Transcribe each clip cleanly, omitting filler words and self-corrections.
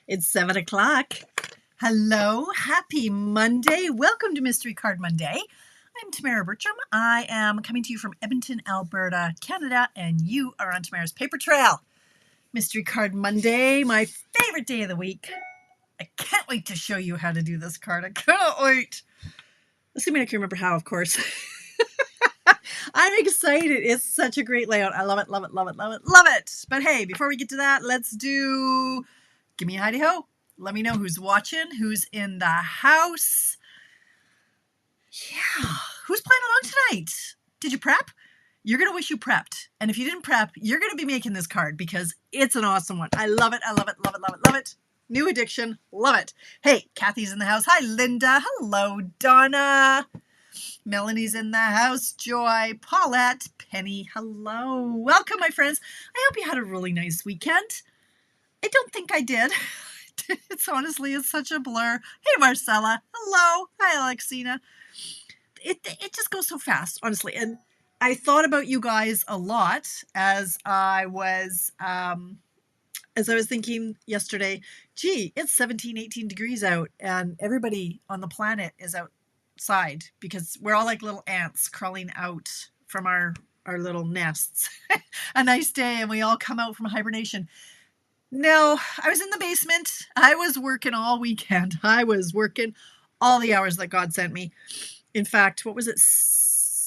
It's 7 o'clock. Hello, happy Monday. Welcome to Mystery Card Monday. I'm Tamara Bertram. I am coming to you from Edmonton, Alberta, Canada, and you are on Tamara's Paper Trail. Mystery Card Monday, my favorite day of the week. I can't wait to show you how to do this card. I cannot wait. Assuming I can remember how, of course. I'm excited. It's such a great layout. I love it, love it, love it, love it, love it. But hey, before we get to that, let's do Give Me a Heidi Ho. Let me know who's watching, who's in the house. Yeah, who's playing along tonight? Did you prep? You're going to wish you prepped. And if you didn't prep, you're going to be making this card because it's an awesome one. I love it, I love it, love it, love it, love it. New addiction, love it. Hey, Kathy's in the house. Hi, Linda. Hello, Donna. Melanie's in the house. Joy, Paulette, Penny, hello. Welcome, my friends. I hope you had a really nice weekend. I don't think I did. It's such a blur. Hey, Marcella. Hello. Hi, Alexina. It just goes so fast, honestly. And I thought about you guys a lot as I was thinking yesterday, gee, it's 17, 18 degrees out and everybody on the planet is outside because we're all like little ants crawling out from our little nests. A nice day and we all come out from hibernation. No, I was in the basement. I was working all weekend. I was working all the hours that God sent me. In fact, what was it?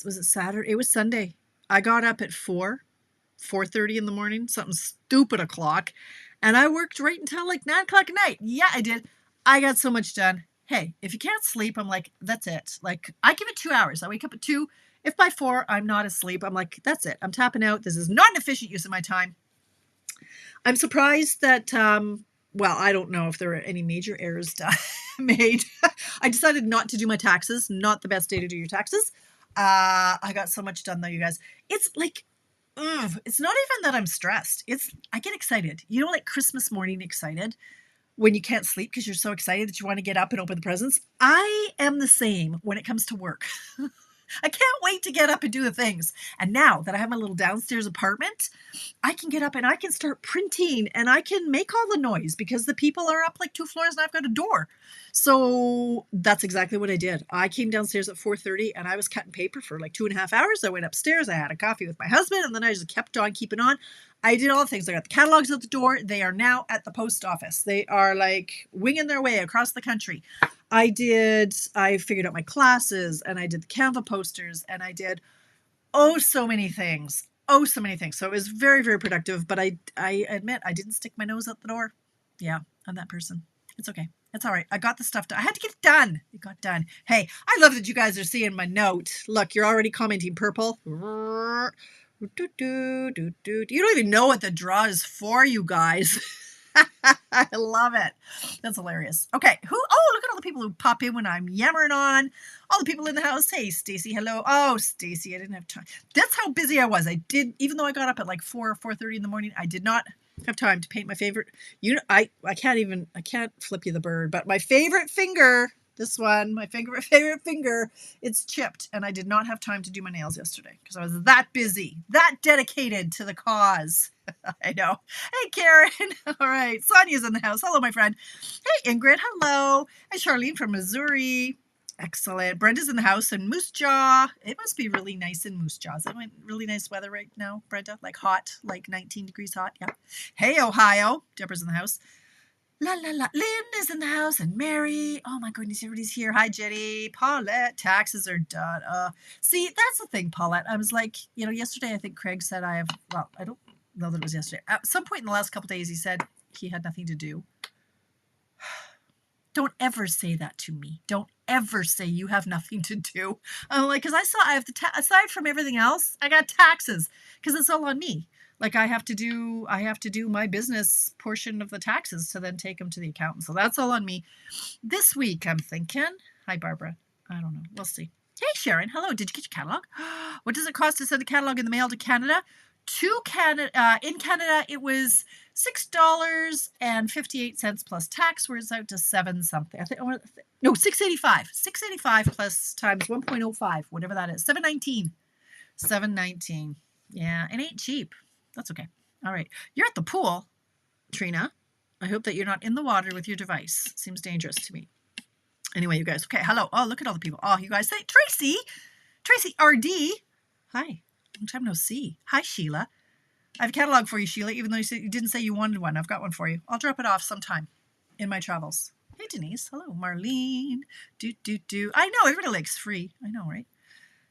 Was it Saturday? It was Sunday. I got up at 4:30 in the morning, something stupid o'clock. And I worked right until like 9 o'clock at night. Yeah, I did. I got so much done. Hey, if you can't sleep, I'm like, that's it. Like, I give it 2 hours. I wake up at 2. If by 4 I'm not asleep, I'm like, that's it. I'm tapping out. This is not an efficient use of my time. I'm surprised that, I don't know if there are any major errors made. I decided not to do my taxes. Not the best day to do your taxes. I got so much done though, you guys. It's like, it's not even that I'm stressed. I get excited. You know, like Christmas morning excited when you can't sleep because you're so excited that you want to get up and open the presents. I am the same when it comes to work. I can't wait to get up and do the things. And now that I have my little downstairs apartment, I can get up and I can start printing and I can make all the noise because the people are up like 2 floors and I've got a door. So that's exactly what I did. I came downstairs at 4:30 and I was cutting paper for like 2.5 hours. I went upstairs. I had a coffee with my husband and then I just kept on keeping on. I did all the things. I got the catalogs at the door. They are now at the post office. They are like winging their way across the country. I figured out my classes and I did the Canva posters and I did so many things. So it was very, very productive, but I admit I didn't stick my nose out the door. Yeah, I'm that person. It's okay. It's all right. I got the stuff done. I had to get it done. It got done. Hey, I love that you guys are seeing my note. Look, you're already commenting purple. You don't even know what the draw is for, you guys. I love it. That's hilarious. Okay, look at all the people who pop in when I'm yammering on. All the people in the house. Hey, Stacy, hello. Oh, Stacy, I didn't have time. That's how busy I was. Even though I got up at like 4:30 in the morning, I did not have time to paint my favorite. I can't flip you the bird, but my favorite finger, this one, my favorite finger, it's chipped, and I did not have time to do my nails yesterday because I was that busy, that dedicated to the cause. I know. Hey, Karen. All right. Sonia's in the house. Hello, my friend. Hey, Ingrid. Hello. Hey, Charlene from Missouri. Excellent. Brenda's in the house in Moose Jaw. It must be really nice in Moose Jaw. Is it really nice weather right now, Brenda? Like hot, like 19 degrees hot. Yeah. Hey, Ohio. Deborah's in the house. La, la, la. Lynn is in the house and Mary. Oh, my goodness. Everybody's here. Hi, Jenny. Paulette. Taxes are done. See, that's the thing, Paulette. I was like, yesterday I think Craig said I don't know that it was yesterday. At some point in the last couple of days, he said he had nothing to do. Don't ever say that to me. Don't ever say you have nothing to do. I'm like, because I have to, aside from everything else, I got taxes because it's all on me. Like I have to do my business portion of the taxes to then take them to the accountant. So that's all on me. This week, I'm thinking, hi, Barbara. I don't know. We'll see. Hey, Sharon. Hello. Did you get your catalog? What does it cost to send a catalog in the mail to Canada? In Canada, it was $6.58 plus tax, where it's out to 7 something. No, $6.85. $6.85 plus times 1.05, whatever that is. $7.19. $7.19. Yeah, it ain't cheap. That's okay. All right. You're at the pool, Trina. I hope that you're not in the water with your device. Seems dangerous to me. Anyway, you guys. Okay, hello. Oh, look at all the people. Oh, you guys say Tracy RD. Hi. Long time no see. Hi, Sheila. I have a catalog for you, Sheila, even though you didn't say you wanted one. I've got one for you. I'll drop it off sometime in my travels. Hey, Denise. Hello, Marlene. I know, everybody likes free. I know, right?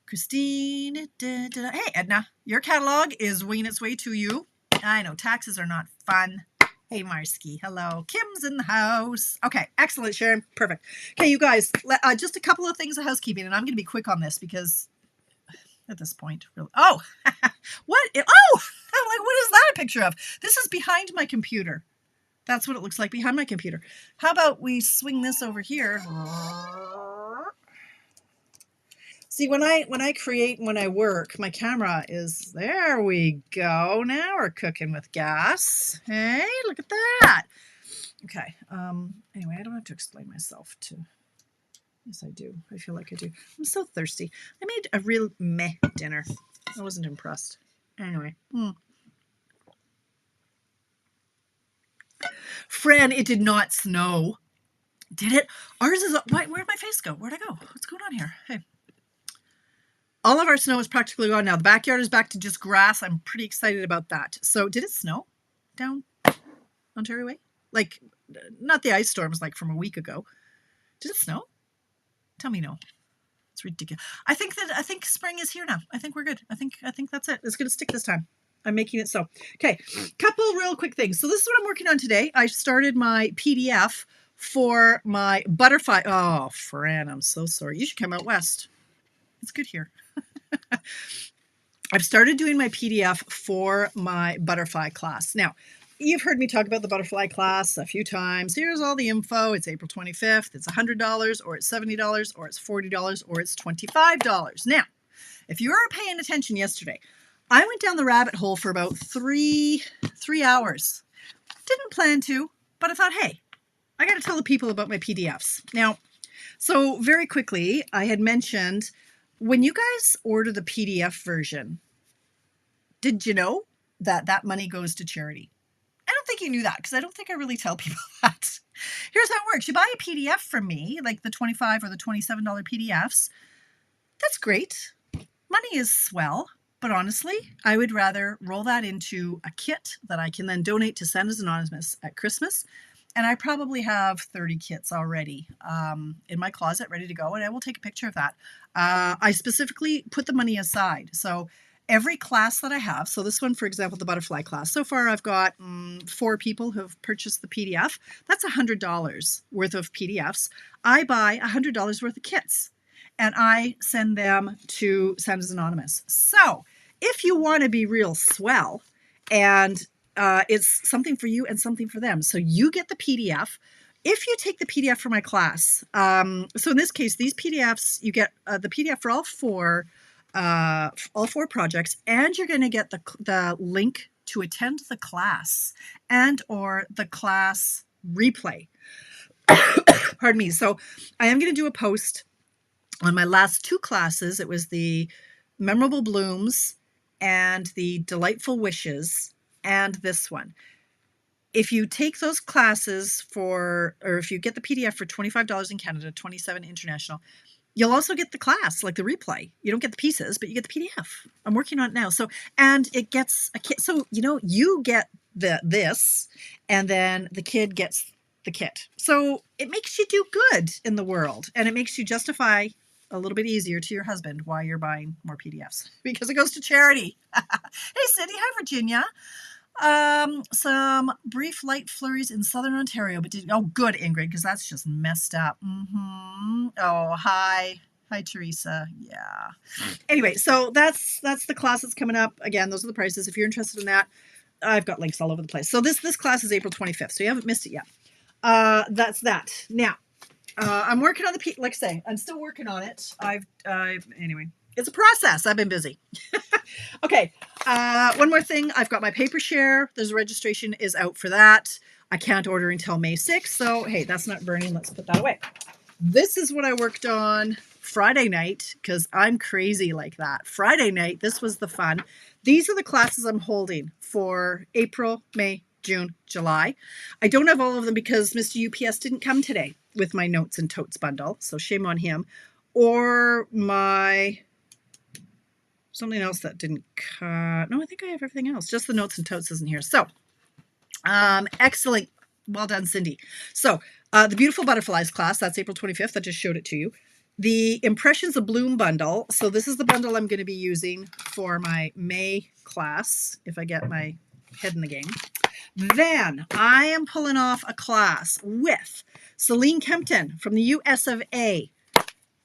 Christine. Hey, Edna. Your catalog is winging its way to you. I know, taxes are not fun. Hey, Marsky. Hello. Kim's in the house. Okay, excellent, Sharon. Perfect. Okay, you guys, just a couple of things of housekeeping, and I'm going to be quick on this because at this point, really. Oh, what? I'm like, what is that a picture of? This is behind my computer. That's what it looks like behind my computer. How about we swing this over here? See, when I create and when I work, my camera is, there we go. Now we're cooking with gas. Hey, look at that. Okay. Anyway, I don't have to explain myself to. Yes, I do. I feel like I do. I'm so thirsty. I made a real meh dinner. I wasn't impressed. Anyway. Fran, it did not snow. Did it? Ours is, where'd my face go? Where'd I go? What's going on here? Hey. All of our snow is practically gone now. The backyard is back to just grass. I'm pretty excited about that. So did it snow down Ontario way? Like, not the ice storms like from a week ago. Did it snow? Tell me no. It's ridiculous. I think spring is here now. I think we're good. I think that's it. It's going to stick this time. I'm making it so. Okay, couple real quick things. So this is what I'm working on today. I started my PDF for my butterfly. Oh, Fran, I'm so sorry. You should come out west. It's good here. I've started doing my PDF for my butterfly class. Now, you've heard me talk about the butterfly class a few times. Here's all the info. It's April 25th. It's $100 or it's $70 or it's $40 or it's $25. Now, if you were paying attention yesterday, I went down the rabbit hole for about three hours. Didn't plan to, but I thought, hey, I got to tell the people about my PDFs. Now, so very quickly, I had mentioned when you guys order the PDF version, did you know that that money goes to charity? I don't think you knew that because I don't think I really tell people that. Here's how it works. You buy a PDF from me, like the $25 or the $27 PDFs. That's great. Money is swell. But honestly, I would rather roll that into a kit that I can then donate to Santa's Anonymous at Christmas. And I probably have 30 kits already in my closet ready to go, and I will take a picture of that. I specifically put the money aside. So every class that I have, so this one, for example, the butterfly class, so far I've got 4 people who have purchased the PDF. That's $100 worth of PDFs. I buy $100 worth of kits, and I send them to Santa's Anonymous. So if you want to be real swell, and it's something for you and something for them. So you get the PDF. If you take the PDF for my class, so in this case, these PDFs, you get the PDF for all four projects, and you're going to get the link to attend the class and or the class replay. Pardon me. So I am going to do a post on my last 2 classes. It was the Memorable Blooms and the Delightful Wishes, and this one. If you take those classes or if you get the PDF for $25 in Canada, $27 international, you'll also get the class, like the replay. You don't get the pieces, but you get the PDF. I'm working on it now. So, and it gets a kit. So, you get this, and then the kid gets the kit. So it makes you do good in the world, and it makes you justify a little bit easier to your husband why you're buying more PDFs, because it goes to charity. Hey, Cindy. Hi, Virginia. Some brief light flurries in southern Ontario, but good, Ingrid, because that's just messed up. Oh, hi, Teresa. Yeah. Anyway, so that's the class that's coming up. Again, those are the prices. If you're interested in that, I've got links all over the place. So this class is April 25th, so you haven't missed it yet. That's that. Now, I'm working on like I say, I'm still working on it. Anyway, it's a process. I've been busy. Okay. One more thing. I've got my paper share. There's a registration is out for that. I can't order until May 6th. So, hey, that's not burning. Let's put that away. This is what I worked on Friday night because I'm crazy like that. Friday night, this was the fun. These are the classes I'm holding for April, May, June, July. I don't have all of them because Mr. UPS didn't come today with my notes and totes bundle. So shame on him. Or my something else that didn't cut. No, I think I have everything else. Just the notes and totes isn't here. So excellent. Well done, Cindy. So the Beautiful Butterflies class, that's April 25th. I just showed it to you. The Impressions of Bloom bundle. So this is the bundle I'm going to be using for my May class, if I get my head in the game. Then I am pulling off a class with Celine Kempton from the US of A.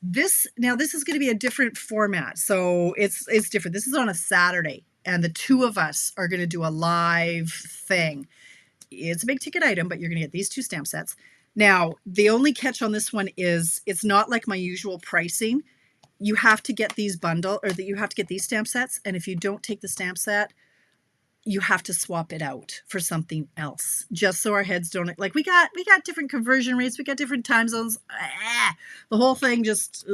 This is going to be a different format. So it's different. This is on a Saturday, and the two of us are going to do a live thing. It's a big ticket item, but you're going to get these 2 stamp sets. Now, the only catch on this one is it's not like my usual pricing. You have to get these you have to get these stamp sets, and if you don't take the stamp set, you have to swap it out for something else, just so our heads don't, like, we got different conversion rates, we got different time zones. The whole thing just,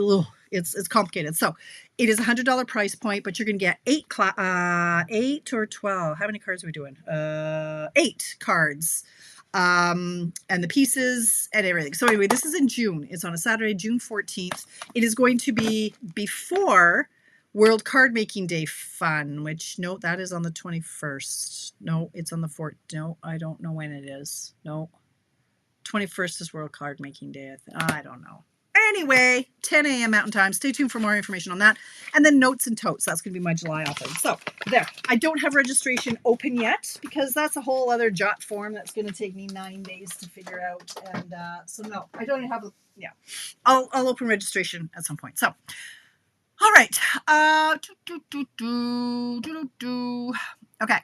it's complicated. So it is $100 price point, but you're going to get 8 or 12. How many cards are we doing? 8 cards. And the pieces and everything. So anyway, this is in June. It's on a Saturday, June 14th. It is going to be before World Card Making Day fun, which, no, that is on the 21st. No, it's on the 4th. No, I don't know when it is. No, 21st is World Card Making Day. I don't know. Anyway, 10 a.m. Mountain Time. Stay tuned for more information on that. And then notes and totes. That's going to be my July offering. So there. I don't have registration open yet because that's a whole other jot form that's going to take me 9 days to figure out. And so no, I don't even have. Yeah, I'll open registration at some point. So. All right. Okay.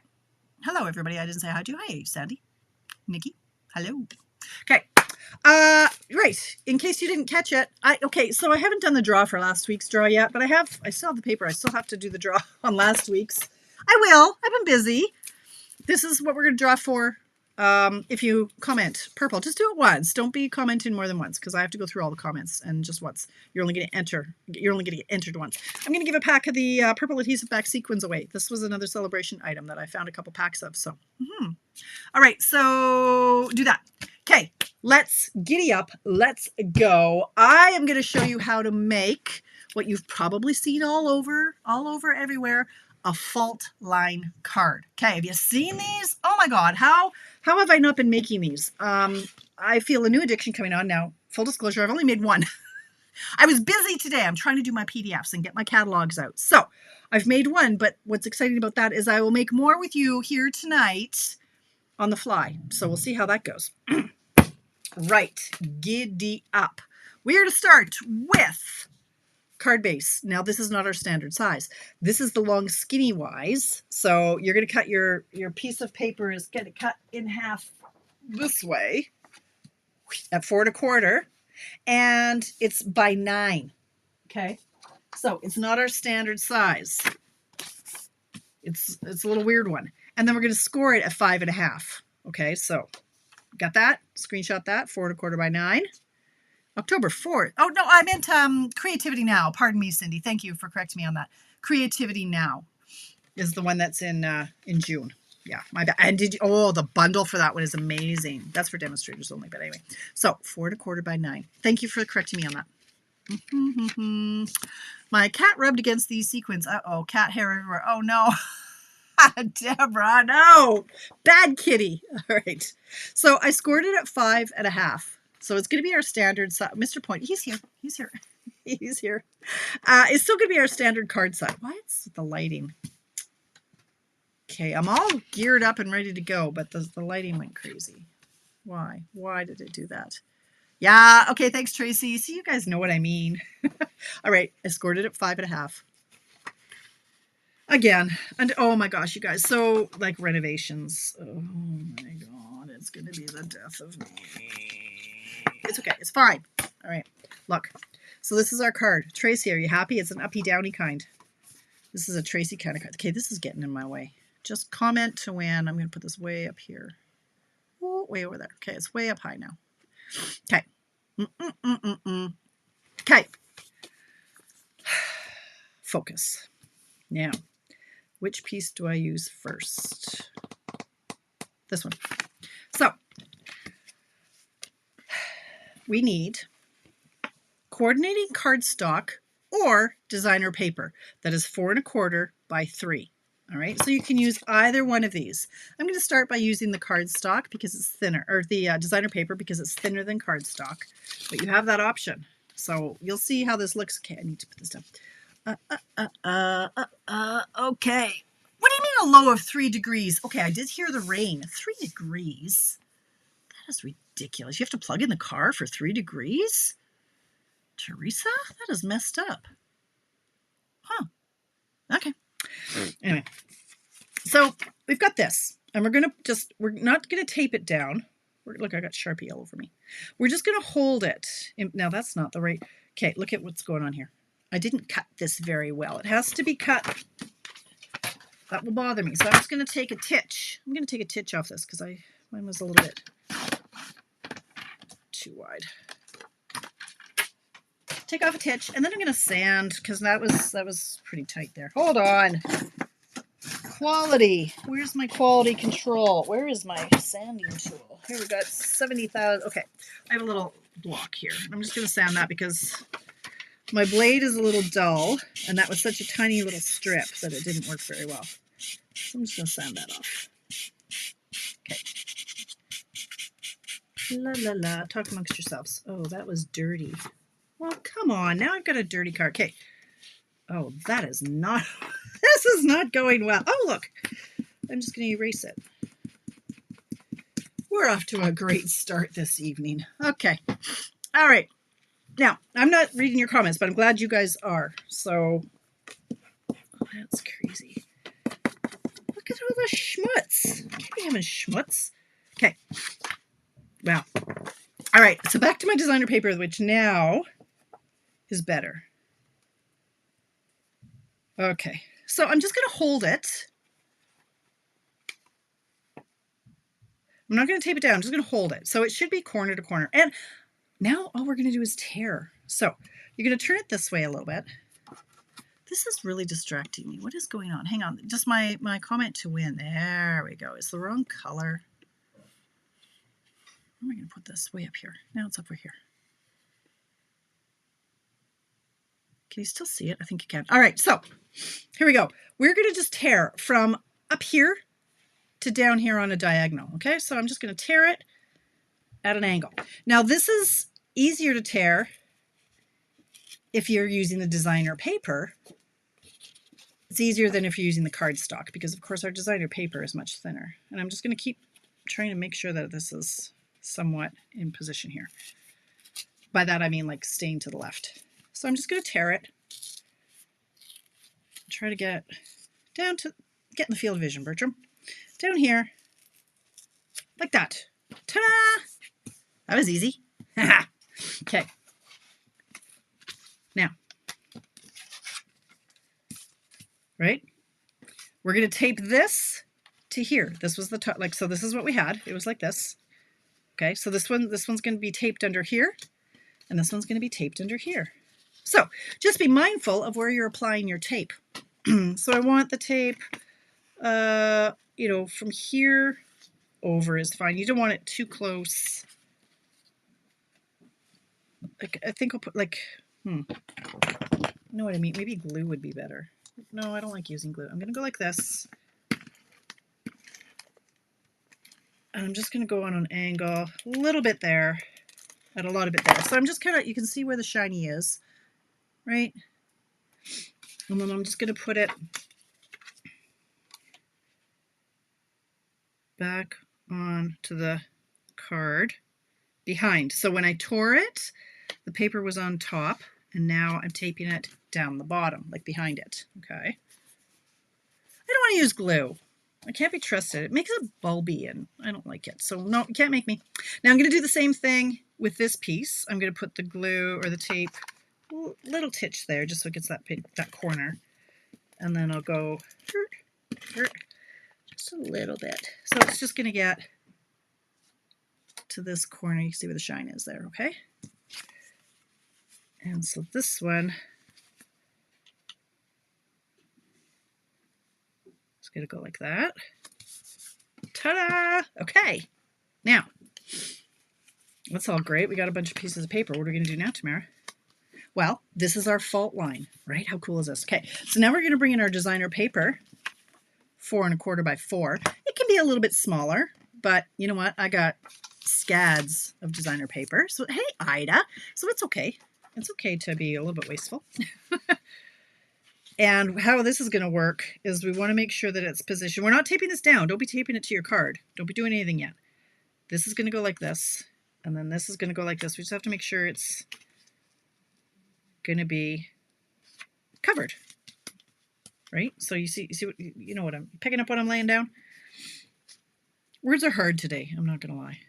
Hello, everybody. I didn't say hi to you. Hey, Sandy. Nikki. Hello. Okay. Right. In case you didn't catch it, so I haven't done the draw for last week's draw yet, but I still have the paper. I still have to do the draw on last week's. I will. I've been busy. This is what we're going to draw for. If you comment purple, just do it once. Don't be commenting more than once because I have to go through all the comments and just once. You're only going to get entered once. I'm going to give a pack of the purple adhesive back sequins away. This was another celebration item that I found a couple packs of. So, all right. So do that. Okay. Let's giddy up. Let's go. I am going to show you how to make what you've probably seen all over everywhere. A fault line card. Okay, have you seen these? Oh my God, how have I not been making these? I feel a new addiction coming on now. Full disclosure, I've only made one. I was busy today. I'm trying to do my PDFs and get my catalogs out. So I've made one, but what's exciting about that is I will make more with you here tonight on the fly. So we'll see how that goes. Right, giddy up. We are to start with card base. Now, this is not our standard size. This is the long skinny wise. So you're going to cut your piece of paper is going to cut in half this way at 4 1/4, and it's by 9. Okay. So it's not our standard size. It's a little weird one. And then we're going to score it at 5 1/2. Okay. So got that? Screenshot that. 4 1/4 by 9. October 4th. Oh, no, I meant Creativity Now. Pardon me, Cindy. Thank you for correcting me on that. Creativity Now is the one that's in June. Yeah, my bad. And the bundle for that one is amazing. That's for demonstrators only, but anyway. So 4 1/4 by 9. Thank you for correcting me on that. My cat rubbed against these sequins. Uh-oh, cat hair everywhere. Oh, no. Deborah, no. Bad kitty. All right. So I scored it at 5 1/2. So it's going to be our standard size. Mr. Point, he's here. He's here. He's here. It's still going to be our standard card size. Why it's the lighting? Okay, I'm all geared up and ready to go, but the lighting went crazy. Why? Why did it do that? Yeah, okay, thanks, Tracy. See, you guys know what I mean. All right, I scored it at 5 1/2. Again, and oh my gosh, you guys, so like renovations. Oh my God, it's going to be the death of me. It's okay. It's fine. All right. Look. So this is our card. Tracy, are you happy? It's an uppy downy kind. This is a Tracy kind of card. Okay, this is getting in my way. Just comment to win. I'm going to put this way up here. Oh, way over there. Okay, it's way up high now. Okay. Okay. Focus. Now, which piece do I use first? This one. So we need coordinating cardstock or designer paper that is 4 1/4 by 3. All right, so you can use either one of these. I'm going to start by using the cardstock because it's thinner, or the designer paper because it's thinner than cardstock, but you have that option. So you'll see how this looks. Okay, I need to put this down. Okay. What do you mean a low of 3 degrees? Okay, I did hear the rain. 3 degrees? That is ridiculous. You have to plug in the car for 3 degrees? Teresa? That is messed up. Huh. Okay. Anyway, so we've got this, and we're not going to tape it down. Look, I got Sharpie all over me. We're just going to hold it. Now, that's not the right. Okay, look at what's going on here. I didn't cut this very well. It has to be cut. That will bother me. So I'm just going to take a titch. I'm going to take a titch off this because mine was a little bit too wide. Take off a titch, and then I'm going to sand because that was pretty tight there. Hold on. Quality. Where's my quality control? Where is my sanding tool? Here we got 70,000. Okay, I have a little block here. I'm just going to sand that because my blade is a little dull, and that was such a tiny little strip that it didn't work very well. So I'm just going to sand that off. Okay. La la la. Talk amongst yourselves. Oh, that was dirty. Well, come on. Now I've got a dirty card. Okay. Oh, that is not... This is not going well. Oh, look. I'm just going to erase it. We're off to a great start this evening. Okay. All right. Now, I'm not reading your comments, but I'm glad you guys are. So, oh, that's crazy. Look at all the schmutz. Can't be having schmutz. Okay. Wow. All right. So back to my designer paper, which now is better. Okay. So I'm just going to hold it. I'm not going to tape it down. I'm just going to hold it. So it should be corner to corner. And now all we're going to do is tear. So you're going to turn it this way a little bit. This is really distracting me. What is going on? Hang on. Just my comment to win. There we go. It's the wrong color. Where am I going to put this? Way up here. Now it's over here. Can you still see it? I think you can. All right. So here we go. We're going to just tear from up here to down here on a diagonal. Okay. So I'm just going to tear it at an angle. Now this is easier to tear if you're using the designer paper. It's easier than if you're using the cardstock because of course our designer paper is much thinner. And I'm just going to keep trying to make sure that this is somewhat in position here. By that I mean like staying to the left. So I'm just going to tear it. Try to get down to, get in the field of vision, Bertram. Down here, like that. Ta-da! That was easy. Okay. Now, right? We're going to tape this to here. This was the top, like, so this is what we had. It was like this. Okay, so this one's going to be taped under here, and this one's going to be taped under here. So just be mindful of where you're applying your tape. So I want the tape, you know, from here over is fine. You don't want it too close. Like, I think I'll put like, you know what I mean? Maybe glue would be better. No, I don't like using glue. I'm going to go like this. And I'm just going to go on an angle, a little bit there, and a lot of it there. So I'm just kind of, you can see where the shiny is, right? And then I'm just going to put it back onto the card behind. So when I tore it, the paper was on top, and now I'm taping it down the bottom, like behind it, okay? I don't want to use glue. I can't be trusted. It makes it bulby, and I don't like it. So no, you can't make me. Now I'm going to do the same thing with this piece. I'm going to put the glue or the tape, little titch there, just so it gets that corner. And then I'll go just a little bit. So it's just going to get to this corner. You can see where the shine is there, okay? And so this one is going to go like that. Ta-da! Okay, now, that's all great. We got a bunch of pieces of paper. What are we going to do now, Tamara? Well, this is our fault line, right? How cool is this? Okay, so now we're going to bring in our designer paper, 4 1/4 by 4. It can be a little bit smaller, but you know what? I got scads of designer paper. So, hey, Ida. So it's okay. It's okay to be a little bit wasteful. And how this is going to work is we want to make sure that it's positioned. We're not taping this down. Don't be taping it to your card. Don't be doing anything yet. This is going to go like this, and then this is going to go like this. We just have to make sure it's going to be covered, right? So you see what you know what I'm picking up what I'm laying down. Words are hard today. I'm not going to lie.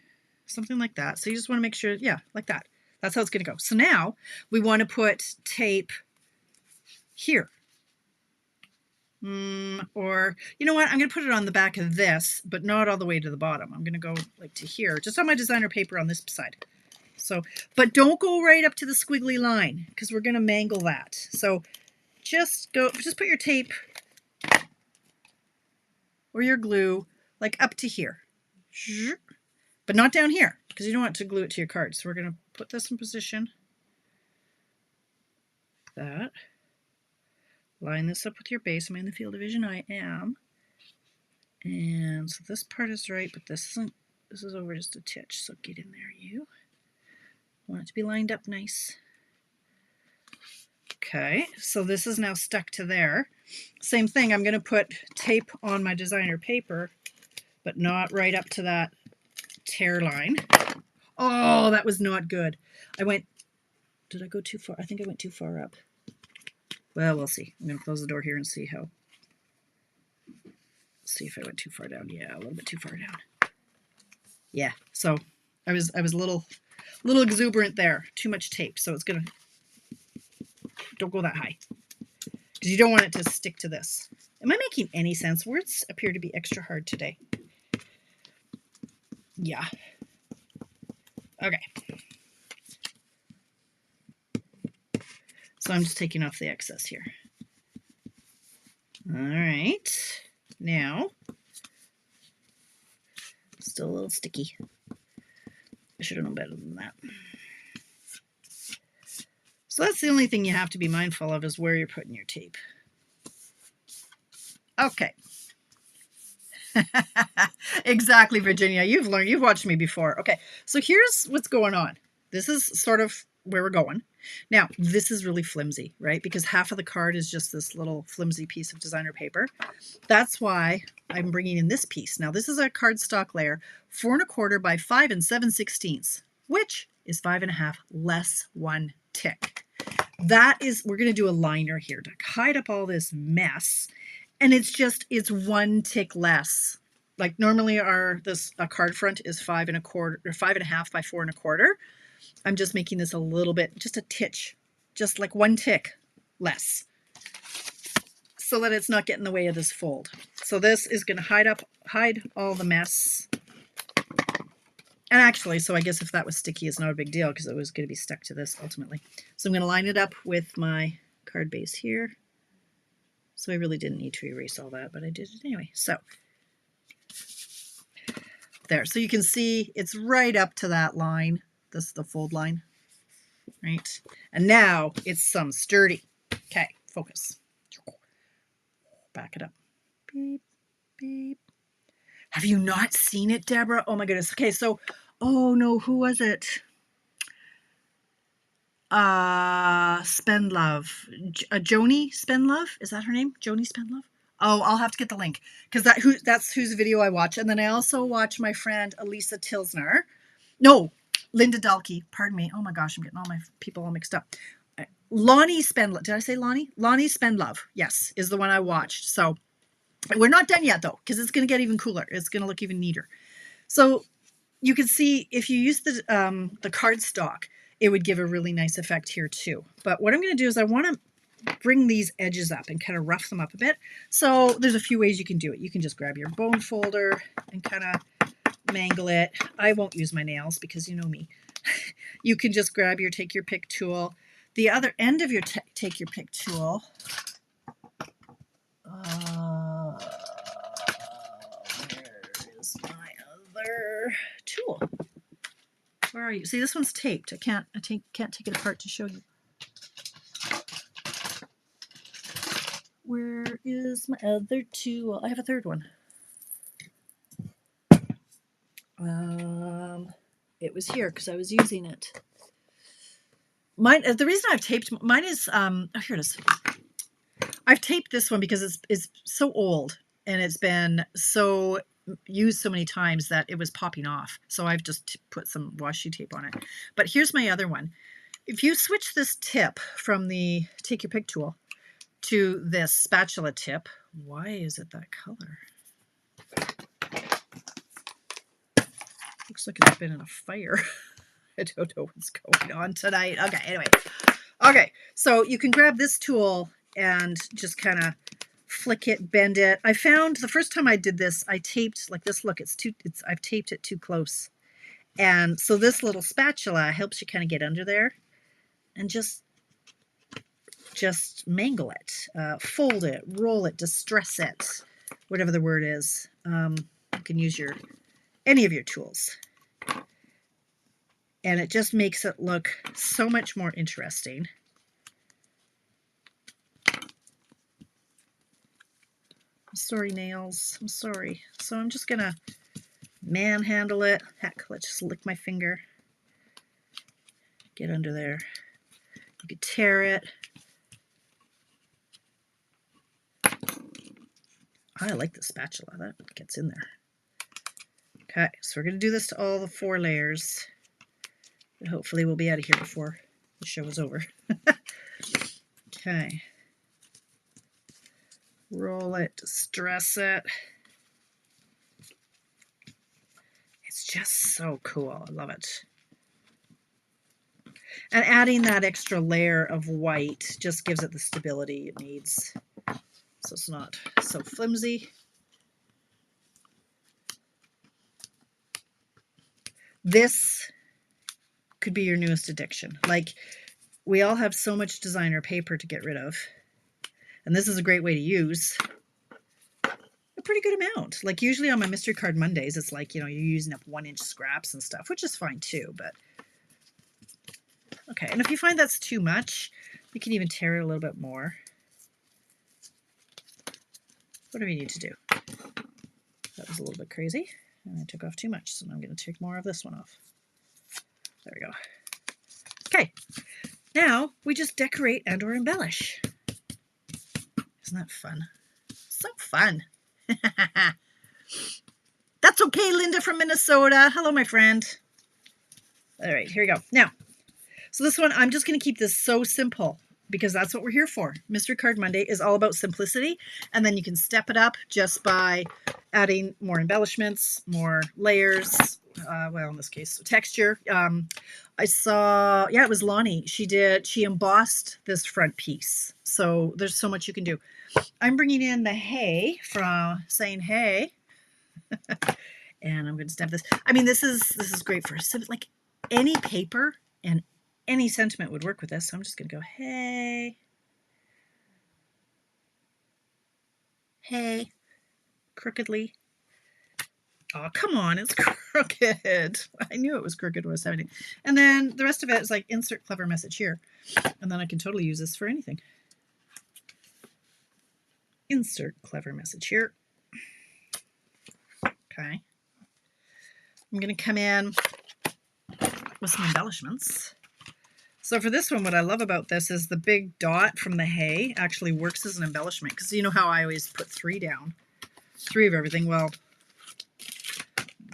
Something like that. So you just want to make sure, yeah, like that. That's how it's going to go. So now we want to put tape here. Or, you know what? I'm going to put it on the back of this, but not all the way to the bottom. I'm going to go like to here, just on my designer paper on this side. So, but don't go right up to the squiggly line because we're going to mangle that. So just put your tape or your glue like up to here, but not down here because you don't want to glue it to your card. So we're going to put this in position. That. Line this up with your base. Am I in the field of vision? I am. And so this part is right, but this isn't. This is over just a titch. So get in there, you. Want it to be lined up nice. Okay, so this is now stuck to there. Same thing, I'm going to put tape on my designer paper, but not right up to that tear line. Oh, that was not good. Did I go too far? I think I went too far up. Well, we'll see. I'm going to close the door here and see if I went too far down. Yeah, a little bit too far down. Yeah, so I was a little exuberant there. Too much tape, so it's going to, don't go that high because you don't want it to stick to this. Am I making any sense? Words appear to be extra hard today. Yeah. Okay. So I'm just taking off the excess here. All right. Now, still a little sticky. I should have known better than that. So that's the only thing you have to be mindful of is where you're putting your tape. Okay. Exactly, Virginia. You've watched me before. Okay, so here's what's going on. This is sort of where we're going. Now, this is really flimsy, right? Because half of the card is just this little flimsy piece of designer paper. That's why I'm bringing in this piece. Now, this is a cardstock layer, 4 1/4 by 5 7/16, which is 5 1/2 less 1 tick. That is, we're going to do a liner here to hide up all this mess. And it's 1 tick less. Like normally a card front is 5 1/4 or 5 1/2 by 4 1/4. I'm just making this a little bit, just a titch, just like 1 tick less so that it's not getting in the way of this fold. So this is going to hide all the mess. And actually, so I guess if that was sticky, it's not a big deal because it was going to be stuck to this ultimately. So I'm going to line it up with my card base here. So I really didn't need to erase all that, but I did it anyway. So there. So you can see it's right up to that line. This is the fold line, right? And now it's some sturdy. Okay, focus. Back it up. Beep, beep. Have you not seen it, Deborah? Oh my goodness. Okay, so, oh no, who was it? Spendlove. Joni Spendlove? Is that her name? Joni Spendlove? Oh, I'll have to get the link because that's whose video I watch. And then I also watch my friend Elisa Tilsner. No, Linda Dalkey. Pardon me. Oh my gosh, I'm getting all my people all mixed up. Lonnie Spendlove. Did I say Lonnie? Lonnie Spendlove. Yes, is the one I watched. So we're not done yet though, because it's going to get even cooler. It's going to look even neater. So you can see if you use the cardstock, it would give a really nice effect here too. But what I'm going to do is I want to bring these edges up and kind of rough them up a bit. So there's a few ways you can do it. You can just grab your bone folder and kind of mangle it. I won't use my nails because you know me. You can just take your pick tool. The other end of your take your pick tool. Where is are you? See, this one's taped. I can't take it apart to show you. Where is my other tool? I have a third one. It was here because I was using it. Mine. The reason I've taped mine is oh, here it is. I've taped this one because it's so old and it's been so used so many times that it was popping off. So I've just put some washi tape on it. But here's my other one. If you switch this tip from the Take Your Pick tool to this spatula tip, why is it that color? Looks like it's been in a fire. I don't know what's going on tonight. Okay, anyway. Okay, so you can grab this tool and just kind of flick it, bend it. I found the first time I did this, I taped like this. Look, I've taped it too close. And so this little spatula helps you kind of get under there and just mangle it, fold it, roll it, distress it, whatever the word is. You can use any of your tools. And it just makes it look so much more interesting. I'm sorry, nails. I'm sorry. So I'm just going to manhandle it. Heck, let's just lick my finger. Get under there. You could tear it. I like the spatula. That gets in there. Okay, so we're going to do this to all the 4 layers. And hopefully we'll be out of here before the show is over. Okay. Roll it, distress it. It's just so cool. I love it. And adding that extra layer of white just gives it the stability it needs. So it's not so flimsy. This could be your newest addiction. Like, we all have so much designer paper to get rid of. And this is a great way to use a pretty good amount. Like usually on my mystery card Mondays, it's like, you're using up 1-inch scraps and stuff, which is fine too, but okay. And if you find that's too much, you can even tear it a little bit more. What do we need to do? That was a little bit crazy. And I took off too much, so now I'm going to take more of this one off. There we go. Okay. Now we just decorate and or embellish. Isn't that fun? So fun. That's okay, Linda from Minnesota. Hello, my friend. All right, here we go. Now, so this one, I'm just going to keep this so simple because that's what we're here for. Mystery Card Monday is all about simplicity, and then you can step it up just by adding more embellishments, more layers, well, in this case, texture. I saw, yeah, it was Lonnie. She embossed this front piece. So there's so much you can do. I'm bringing in the hay from Saying Hey. And I'm going to stamp this. I mean, this is great for like any paper and any sentiment would work with this. So I'm just going to go, hey, hey, crookedly. Oh, come on, it's crooked. I knew it was crooked when I was 17. And then the rest of it is like insert clever message here. And then I can totally use this for anything. Insert clever message here. Okay. I'm going to come in with some embellishments. So for this one, what I love about this is the big dot from the hay actually works as an embellishment. Because you know how I always put 3 down. 3 of everything. Well,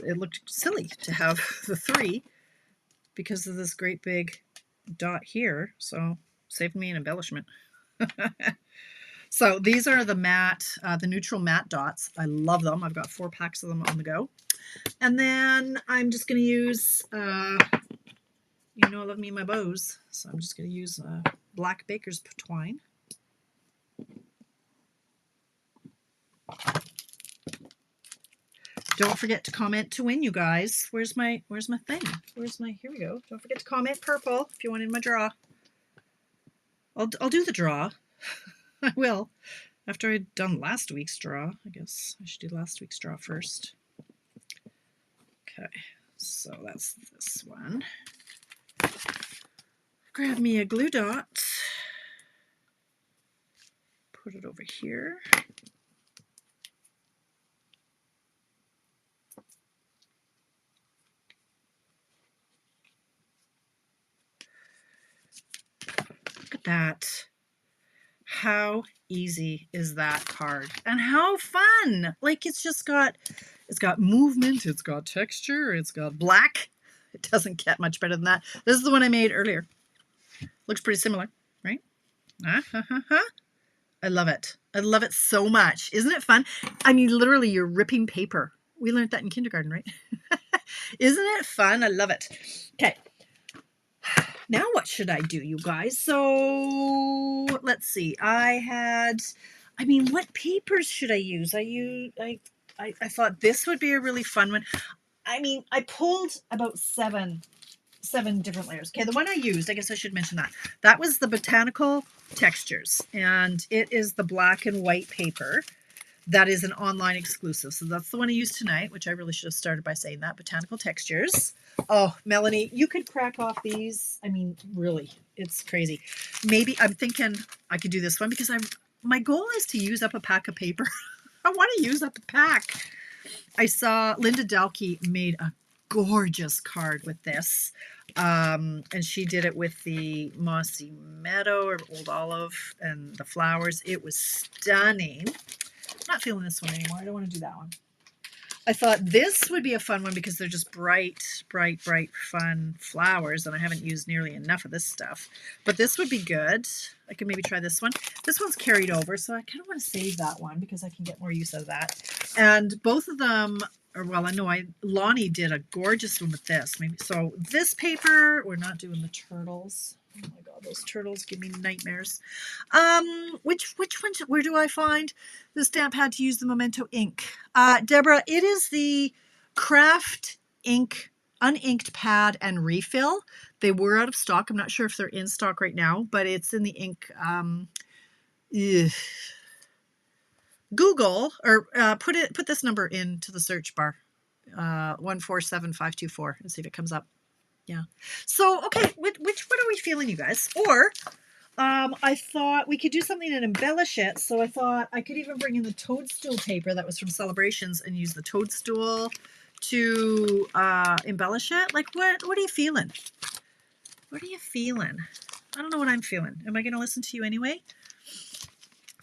it looked silly to have the 3 because of this great big dot here. So saved me an embellishment. So these are the matte, the neutral matte dots. I love them. I've got 4 packs of them on the go. And then I'm just going to use, you know I love me my bows. So I'm just going to use black baker's twine. Don't forget to comment to win, you guys. Where's my thing? Here we go. Don't forget to comment purple if you want in my draw. I'll do the draw. I will. After I'd done last week's draw. I guess I should do last week's draw first. Okay. So that's this one. Grab me a glue dot. Put it over here. Look at that. How easy is that card? And how fun! Like it's got movement, it's got texture, it's got black. It doesn't get much better than that. This is the one I made earlier. Looks pretty similar, right? I love it. I love it so much. Isn't it fun? I mean, literally, you're ripping paper. We learned that in kindergarten, right? Isn't it fun? I love it. Okay. Now what should I do, you guys? So let's see. I mean, what papers should I use? I thought this would be a really fun one. I mean, I pulled about seven different layers. Okay, the one I used, I guess I should mention that. That was the Botanical Textures, and it is the black and white paper. That is an online exclusive. So that's the one I used tonight, which I really should have started by saying that. Botanical Textures. Oh, Melanie, you could crack off these. I mean, really, it's crazy. Maybe I'm thinking I could do this one because my goal is to use up a pack of paper. I want to use up a pack. I saw Linda Dalkey made a gorgeous card with this. And she did it with the mossy meadow or old olive and the flowers. It was stunning. I'm not feeling this one anymore. I don't want to do that one. I thought this would be a fun one because they're just bright, fun flowers, and I haven't used nearly enough of this stuff. But this would be good. I could maybe try this one. This one's carried over, so I kind of want to save that one because I can get more use out of that. And both of them, or well, I know Lonnie did a gorgeous one with this. Maybe so. This paper, we're not doing the turtles. Oh my God, those turtles give me nightmares. Which ones? Where do I find the stamp pad to use the Memento ink? Deborah, it is the Craft Ink Uninked Pad and Refill. They were out of stock. I'm not sure if they're in stock right now, but it's in the ink. Google or put this number into the search bar, 147524, and see if it comes up. Yeah. So, okay, what are we feeling, you guys? Or I thought we could do something and embellish it. So I thought I could even bring in the toadstool paper that was from Celebrations and use the toadstool to embellish it. Like, what are you feeling? What are you feeling? I don't know what I'm feeling. Am I going to listen to you anyway?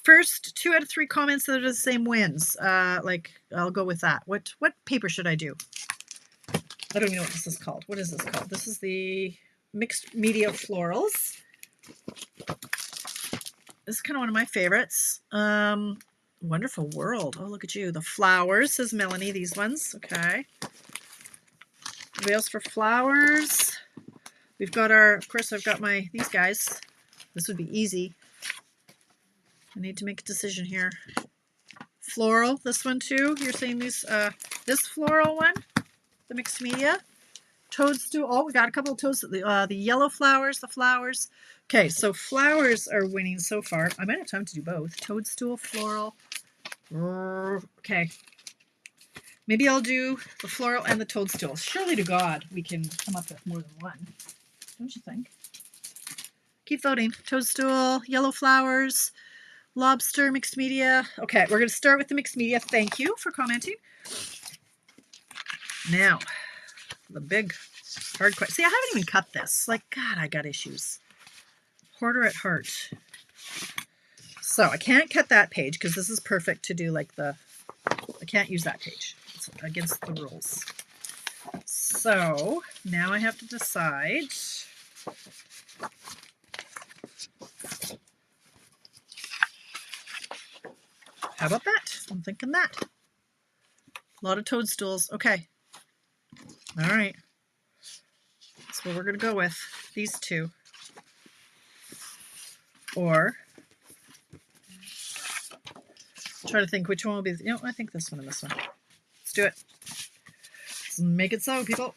First 2 out of 3 comments that are the same wins. Like, I'll go with that. What paper should I do? I don't even know what this is called. What is this called? This is the Mixed Media Florals. This is kind of one of my favorites. Wonderful World. Oh, look at you. The flowers, says Melanie. These ones. Okay. Anybody else for flowers? We've got of course, I've got these guys. This would be easy. I need to make a decision here. Floral, this one too. You're saying this floral one? The mixed media. Toadstool. Oh, we got a couple of toadstools. The yellow flowers, the flowers. Okay, so flowers are winning so far. I might have time to do both. Toadstool, floral. Okay. Maybe I'll do the floral and the toadstool. Surely to God, we can come up with more than one. Don't you think? Keep voting. Toadstool, yellow flowers, lobster, mixed media. Okay, we're going to start with the mixed media. Thank you for commenting. Now, the big hard question. See, I haven't even cut this. Like, God, I got issues. Hoarder at heart. So I can't cut that page because this is perfect to do like I can't use that page. It's against the rules. So now I have to decide. How about that? I'm thinking that. A lot of toadstools. Okay. All right. That's what we're going to go with. These two. Or, try to think which one will be, I think this one and this one. Let's do it. Let's make it so, people.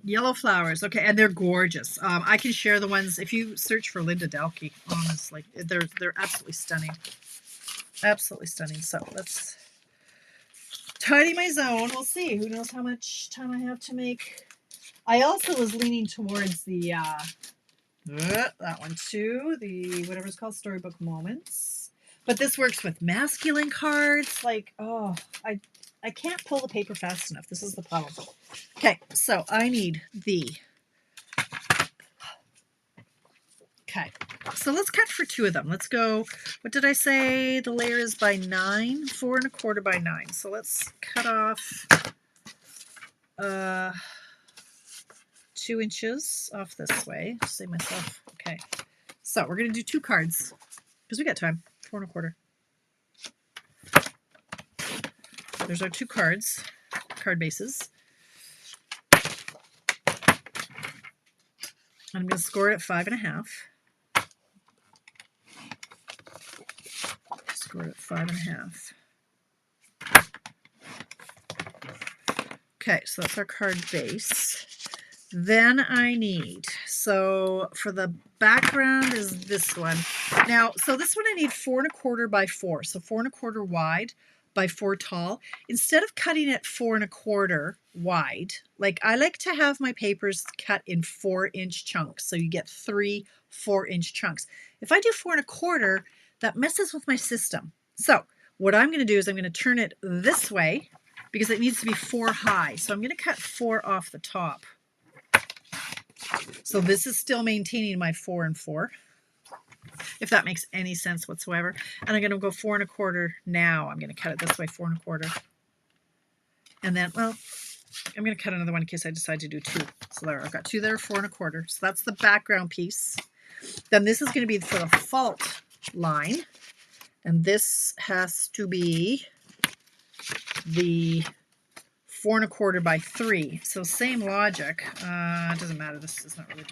Yellow flowers. Okay, and they're gorgeous. I can share the ones, if you search for Linda Dalkey, honestly, they're absolutely stunning. Absolutely stunning. So let's tidy my zone. We'll see. Who knows how much time I have to make. I also was leaning towards the that one too, the whatever it's called, Storybook Moments. But this works with masculine cards. Like, oh, I can't pull the paper fast enough. This is the problem. Okay, so I need the. Okay, so let's cut for 2 of them. Let's go. What did I say? The layer is by 9, 4 1/4 by 9. So let's cut off 2 inches off this way. Just save myself. Okay, so we're gonna do 2 cards because we got time. 4 1/4. There's our 2 card bases. I'm going to score it at 5 1/2. Score it at 5 1/2. Okay, so that's our card base. Then I need, so for the background is this one. Now, so this one I need 4 1/4 by 4. So 4 1/4 wide by 4 tall. Instead of cutting it 4 1/4 wide, like I like to have my papers cut in 4-inch chunks. So you get 3 4-inch chunks. If I do 4 1/4, that messes with my system. So what I'm going to do is I'm going to turn it this way because it needs to be 4 high. So I'm going to cut 4 off the top. So this is still maintaining my 4 and 4, if that makes any sense whatsoever. And I'm going to go 4 1/4 now. I'm going to cut it this way, 4 1/4. And then, well, I'm going to cut another one in case I decide to do 2. So there, I've got 2 there, 4 1/4. So that's the background piece. Then this is going to be for the fault line. And this has to be the 4 1/4 by 3. So same logic. It doesn't matter. This is not really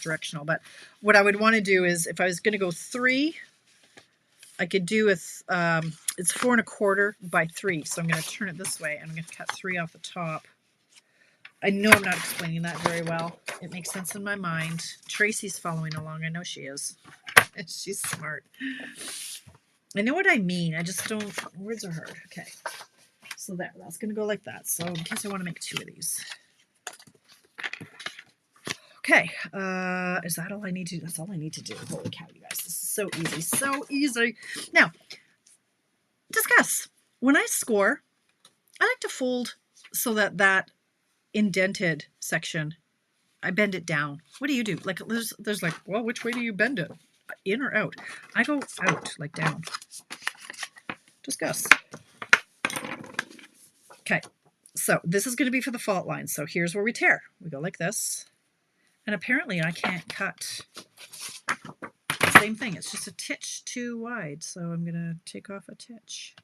directional. But what I would want to do is if I was going to go 3, I could do with, it's 4 1/4 by 3. So I'm going to turn it this way and I'm going to cut 3 off the top. I know I'm not explaining that very well. It makes sense in my mind. Tracy's following along. I know she is. She's smart. I know what I mean. I just don't, words are hard. Okay. So there, that's going to go like that. So in case I want to make 2 of these. Okay, is that all I need to do? That's all I need to do. Holy cow, you guys, this is so easy, so easy. Now, discuss. When I score, I like to fold so that that indented section, I bend it down. What do you do? Like there's like, well, which way do you bend it? In or out? I go out, like down. Discuss. Okay, so this is going to be for the fault line. So here's where we tear. We go like this. And apparently I can't cut. Same thing. It's just a titch too wide. So I'm going to take off a titch.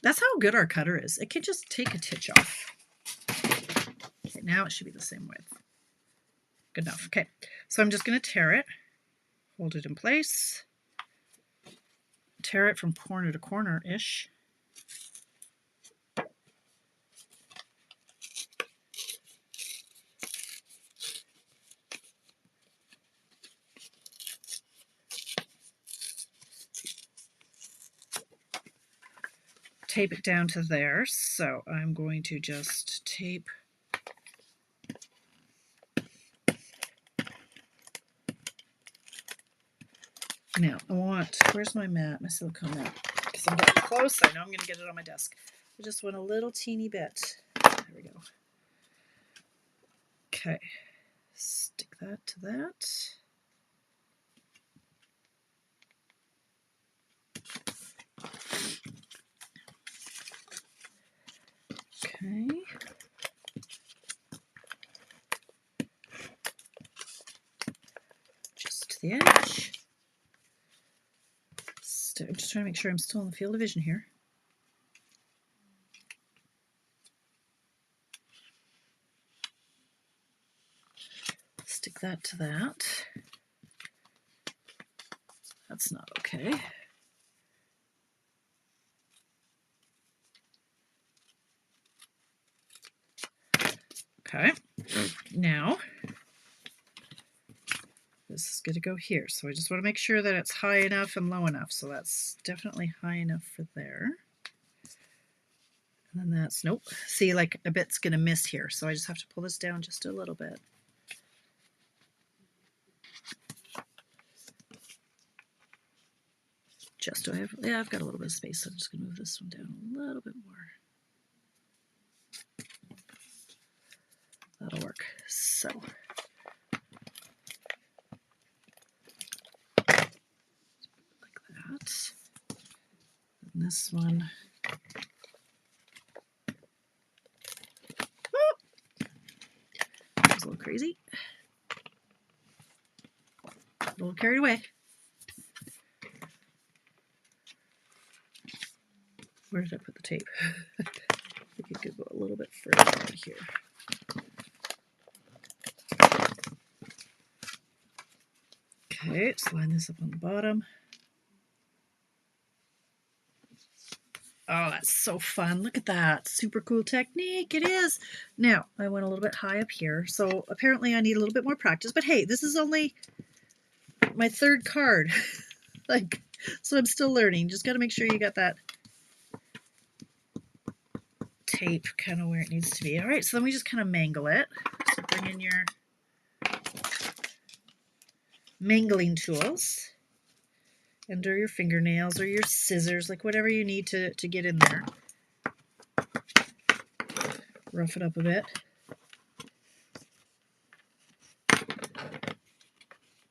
That's how good our cutter is. It can just take a titch off. Okay, now it should be the same width. Good enough. Okay, so I'm just going to tear it. Hold it in place. Tear it from corner to corner-ish. Tape it down to there. So I'm going to just tape now. I want, where's my mat, my silicone mat? Because I'm getting close. I know I'm going to get it on my desk. I just want a little teeny bit. There we go. Okay, stick that to that. Okay. Just to the edge. I'm just trying to make sure I'm still in the field of vision here. Stick that to that. That's not okay. Okay, now this is going to go here. So I just want to make sure that it's high enough and low enough. So that's definitely high enough for there. And then that's, nope. See, like a bit's going to miss here. So I just have to pull this down just a little bit. Just, do I have, yeah, I've got a little bit of space. So I'm just going to move this one down a little bit more. That'll work. So. Like that. And this one. That was a little crazy. A little carried away. Where did I put the tape? I think it could go a little bit further out here. Okay, let's line this up on the bottom. Oh, that's so fun. Look at that. Super cool technique. It is. Now, I went a little bit high up here. So apparently I need a little bit more practice. But hey, this is only my third card. Like, so I'm still learning. Just got to make sure you got that tape kind of where it needs to be. All right, so then we just kind of mangle it. So bring in your mangling tools and or your fingernails or your scissors, like whatever you need to get in there. Rough it up a bit.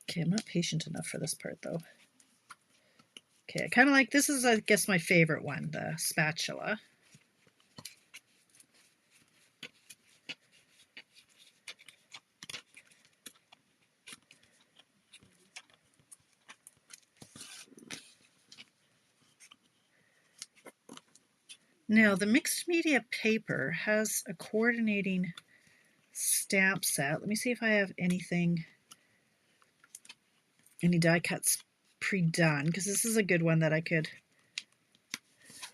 Okay, I'm not patient enough for this part though. Okay, I kind of like, this is I guess my favorite one, the spatula. Now, the mixed media paper has a coordinating stamp set. Let me see if I have anything, any die cuts pre-done, because this is a good one that I could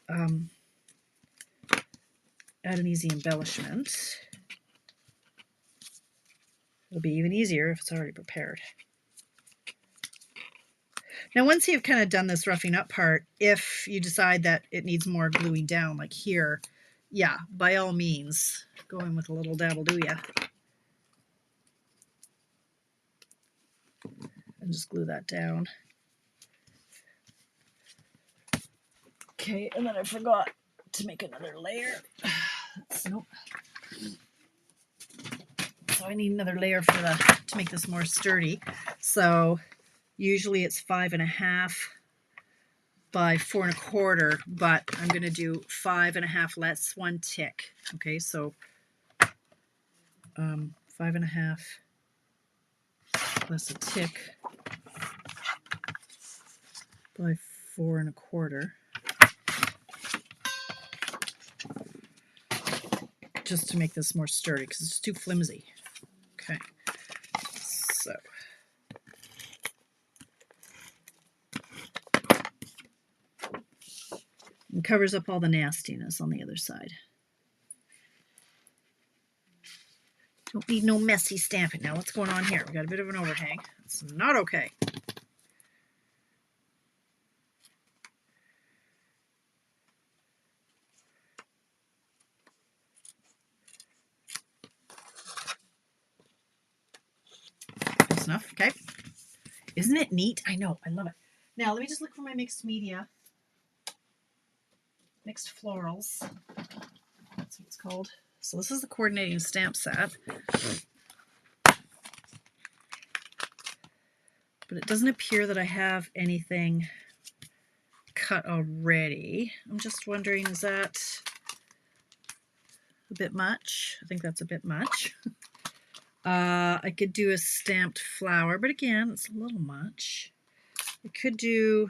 add an easy embellishment. It'll be even easier if it's already prepared. Now, once you've kind of done this roughing up part, if you decide that it needs more gluing down, like here, yeah, by all means, go in with a little dabble, do ya? And just glue that down. Okay, and then I forgot to make another layer. Nope. So I need another layer for to make this more sturdy. So usually it's 5.5 by 4 1/4, but I'm going to do 5.5 lets, 1 tick. Okay, so 5.5 plus a tick by 4 1/4. Just to make this more sturdy because it's too flimsy. Okay, so it covers up all the nastiness on the other side. Don't need no messy stamping. Now, what's going on here? We got a bit of an overhang. It's not okay. Close enough. Okay. Isn't it neat? I know. I love it. Now, let me just look for my mixed media. Mixed florals. That's what it's called. So this is the coordinating stamp set. But it doesn't appear that I have anything cut already. I'm just wondering, is that a bit much? I think that's a bit much. I could do a stamped flower, but again, it's a little much. I could do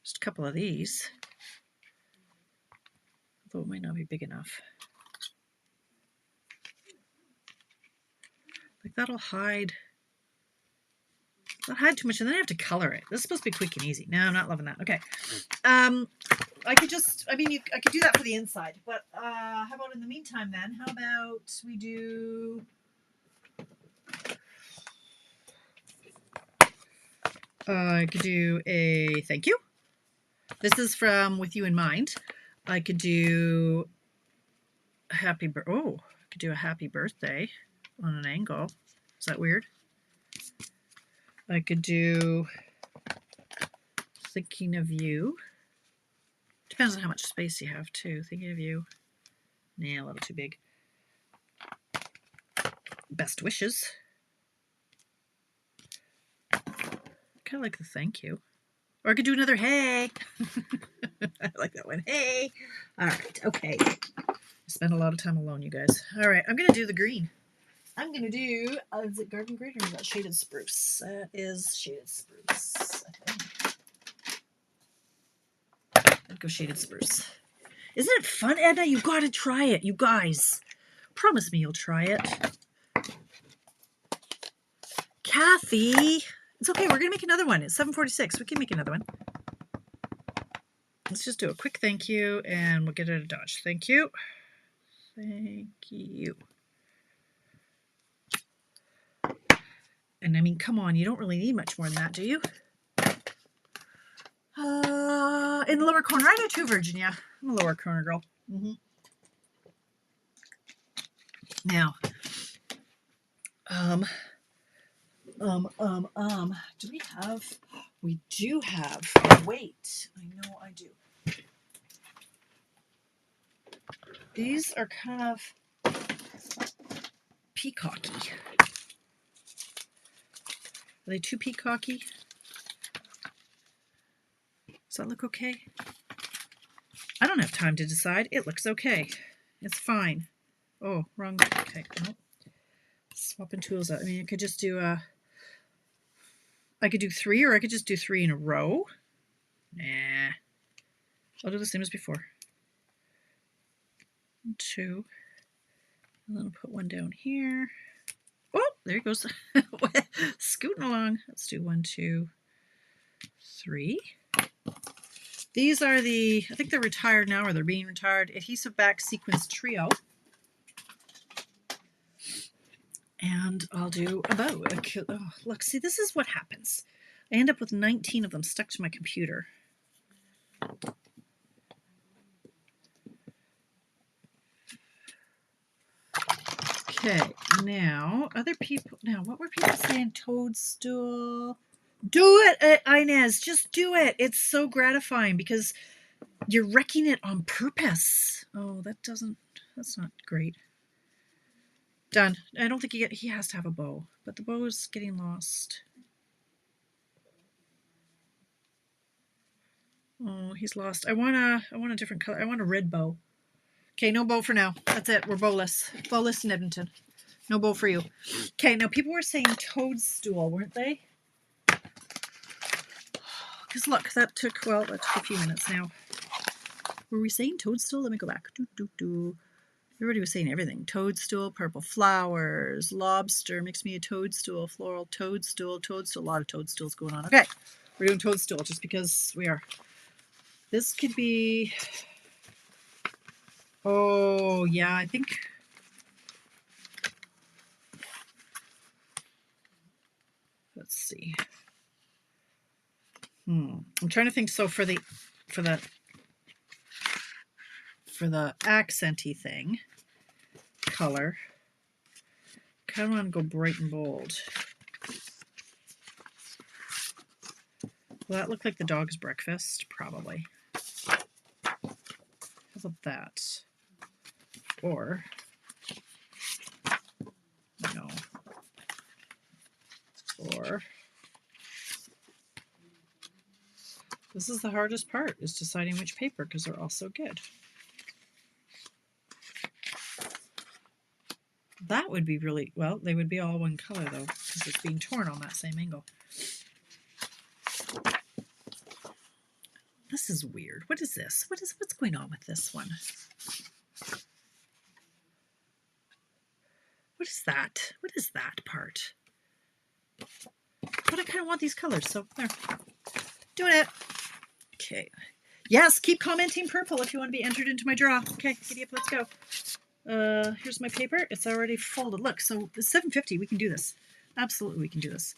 just a couple of these, although it might not be big enough. Like that'll hide. Not hide too much, and then I have to color it. This is supposed to be quick and easy. No, I'm not loving that. Okay. I could just, I mean, I could do that for the inside, but how about in the meantime then? How about we do I could do a thank you. This is from With You in Mind. I could do a happy birthday on an angle. Is that weird? I could do thinking of you. Depends on how much space you have too. Thinking of you. Nah, a little too big. Best wishes. Kind of like the thank you. Or I could do another hey. I like that one. Hey. All right. Okay. I spend a lot of time alone, you guys. All right. I'm going to do the green. I'm going to do, is it garden green or is that shaded spruce? That is shaded spruce, I think. I'd go shaded spruce. Isn't it fun, Edna? You got to try it, you guys. Promise me you'll try it. Kathy. It's okay. We're going to make another one. It's 7:46. We can make another one. Let's just do a quick thank you and we'll get it a dodge. Thank you. Thank you. And I mean, come on, you don't really need much more than that, do you? In the lower corner. I do too, Virginia. I'm a lower corner girl. Now, do we have? We do have. Wait, I know I do. These are kind of peacocky. Are they too peacocky? Does that look okay? I don't have time to decide. It looks okay. It's fine. Oh, wrong. Okay. Nope. Swapping tools out. I mean, I could just do I could do 3 or I could just do 3 in a row. Nah. I'll do the same as before. 1, 2. And then I'll put one down here. Oh, there it goes. Scooting along. Let's do 1, 2, 3. These are the, I think they're retired now or they're being retired, Adhesive Back Sequence Trio. And I'll do a bow. Oh, look, see, this is what happens. I end up with 19 of them stuck to my computer. Okay, now, other people, now, what were people saying? Toadstool. Do it, Inez. Just do it. It's so gratifying because you're wrecking it on purpose. Oh, that's not great. Done. I don't think he has to have a bow, but the bow is getting lost. Oh, he's lost. I want a different color. I want a red bow. Okay, no bow for now. That's it. We're bowless. Bowless in Edmonton. No bow for you. Okay, now people were saying toadstool, weren't they? Because look, that took a few minutes now. Were we saying toadstool? Let me go back. Everybody was saying everything. Toadstool, purple flowers, lobster, makes me a toadstool, floral toadstool, a lot of toadstools going on. Okay, we're doing toadstool just because we are. This could be, oh yeah, I think, let's see. I'm trying to think. So for the accenty thing, color, kind of want to go bright and bold. Will that look like the dog's breakfast? Probably. How about that? Or, no. Or, this is the hardest part, is deciding which paper because they're all so good. That would be really, well, they would be all one color though, because it's being torn on that same angle. This is weird. What is this? What's going on with this one? What is that? What is that part? But I kind of want these colors, so there. Doing it. Okay. Yes, keep commenting purple if you want to be entered into my draw. Okay, giddy up, let's go. Here's my paper. It's already folded. Look, so it's 7:50. We can do this. Absolutely, we can do this.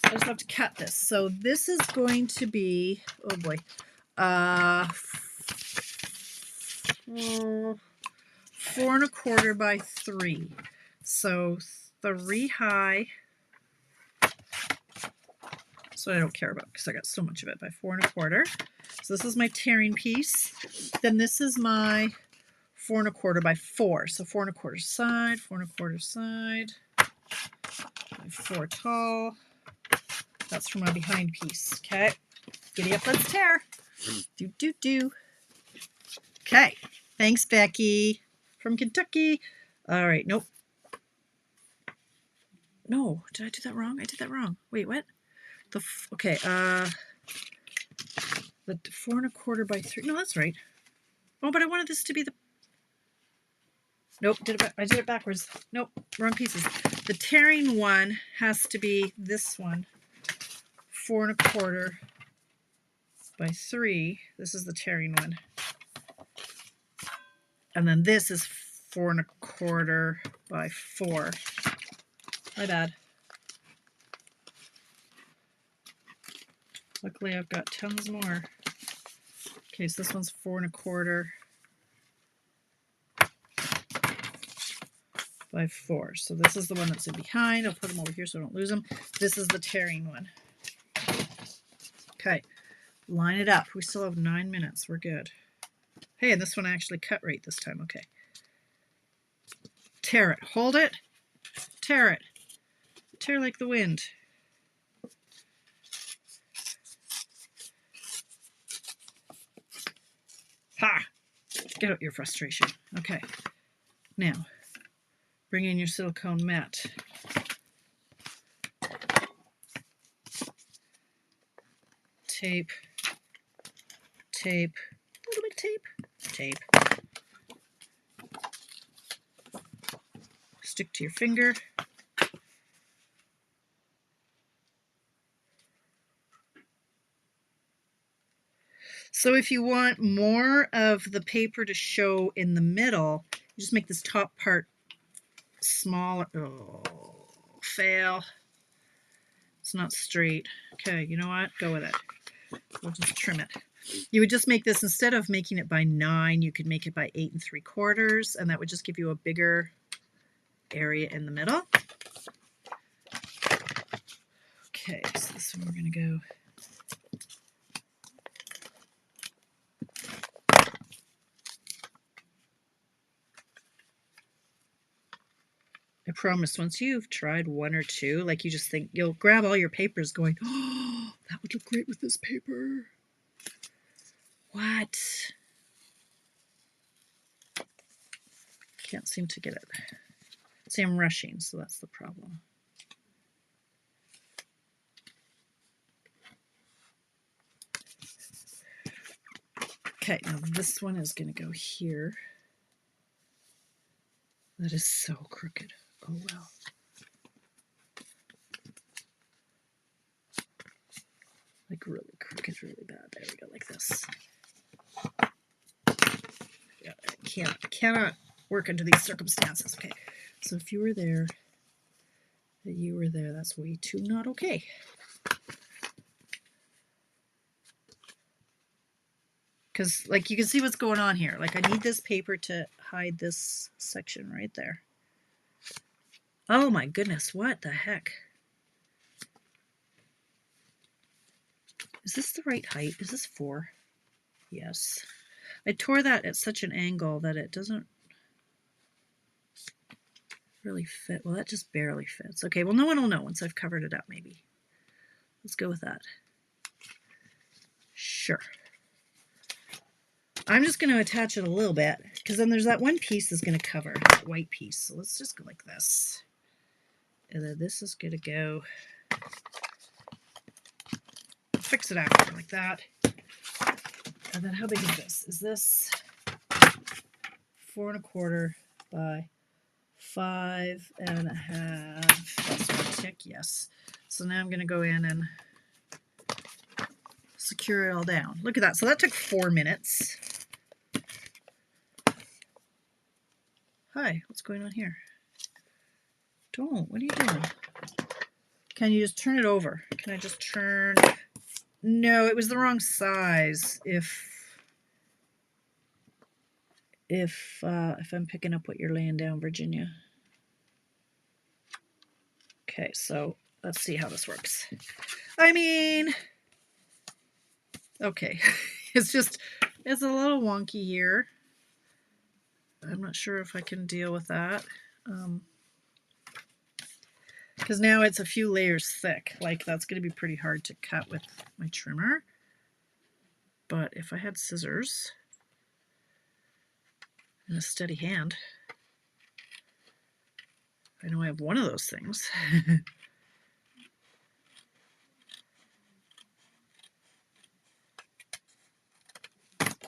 I just have to cut this. So this is going to be, oh boy, 4¼ by 3. So 3 high. So I don't care about because I got so much of it by 4¼ So this is my tearing piece. Then this is my 4¼ by 4. So 4¼ side, 4¼ side, 4 tall. That's for my behind piece. Okay. Giddy up, let's tear. Do, do, do. Okay. Thanks, Becky from Kentucky. All right. Nope. No, did I do that wrong? I did that wrong. Wait, what? Okay. The 4¼ by 3. No, that's right. Oh, but I wanted this to be the. Nope, I did it backwards. Nope, wrong pieces. The tearing one has to be this one. 4¼ by 3. This is the tearing one. And then this is 4¼ by 4. My bad. Luckily, I've got tons more. Okay, so this one's 4¼ by 4. So this is the one that's in behind. I'll put them over here so I don't lose them. This is the tearing one. Okay, line it up. We still have 9 minutes. We're good. Hey, and this one I actually cut right this time. Okay. Tear it. Hold it. Tear it. Tear like the wind. Ha! Get out your frustration. Okay. Now, bring in your silicone mat. Tape. Tape. A little bit tape. Tape. Stick to your finger. So if you want more of the paper to show in the middle, you just make this top part smaller. Oh, fail. It's not straight. Okay, you know what? Go with it. We'll just trim it. You would just make this, instead of making it by 9, you could make it by 8 3/4, and that would just give you a bigger area in the middle. Okay, so this one we're going to go. I promise once you've tried 1 or 2, like you just think, you'll grab all your papers going, oh, that would look great with this paper. What? Can't seem to get it. See, I'm rushing, so that's the problem. Okay, now this one is going to go here. That is so crooked. Oh, well. Like really crooked, really bad. There we go, like this. Yeah, I cannot work under these circumstances. Okay, so if you were there, you were there, that's way too not okay. Because, like, you can see what's going on here. Like, I need this paper to hide this section right there. Oh my goodness, what the heck? Is this the right height? Is this 4? Yes. I tore that at such an angle that it doesn't really fit. Well, that just barely fits. Okay, well, no one will know once I've covered it up, maybe. Let's go with that. Sure. I'm just going to attach it a little bit, because then there's that one piece that's going to cover, that white piece. So let's just go like this. And then this is going to go, fix it after like that. And then how big is this? Is this 4¼ by 5½? That's one tick, yes. So now I'm going to go in and secure it all down. Look at that. So that took 4 minutes. Hi, what's going on here? Don't. What are you doing? Can you just turn it over? Can I just turn? No, it was the wrong size. If I'm picking up what you're laying down, Virginia. Okay, so let's see how this works. I mean, okay, it's a little wonky here. I'm not sure if I can deal with that. Because now it's a few layers thick. Like, that's going to be pretty hard to cut with my trimmer. But if I had scissors and a steady hand, I know I have one of those things.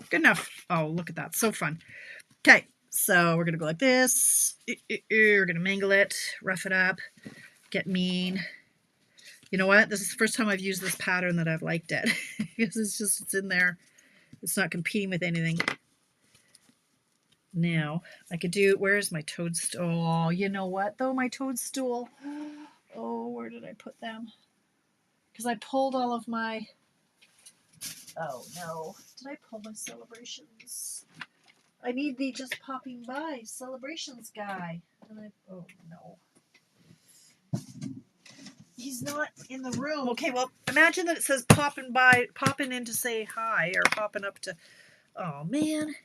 Good enough. Oh, look at that. So fun. Okay, so we're going to go like this. We're going to mangle it, rough it up, get mean. You know what? This is the first time I've used this pattern that I've liked it. Because it's in there. It's not competing with anything. Now, I could do, where's my toadstool? Oh, you know what though? My toadstool. Oh, where did I put them? Because I pulled all of my, oh no. Did I pull my celebrations? I need the just popping by celebrations guy. And oh no. He's not in the room. Okay, well, imagine that it says popping by, popping in to say hi, or popping up to, oh man.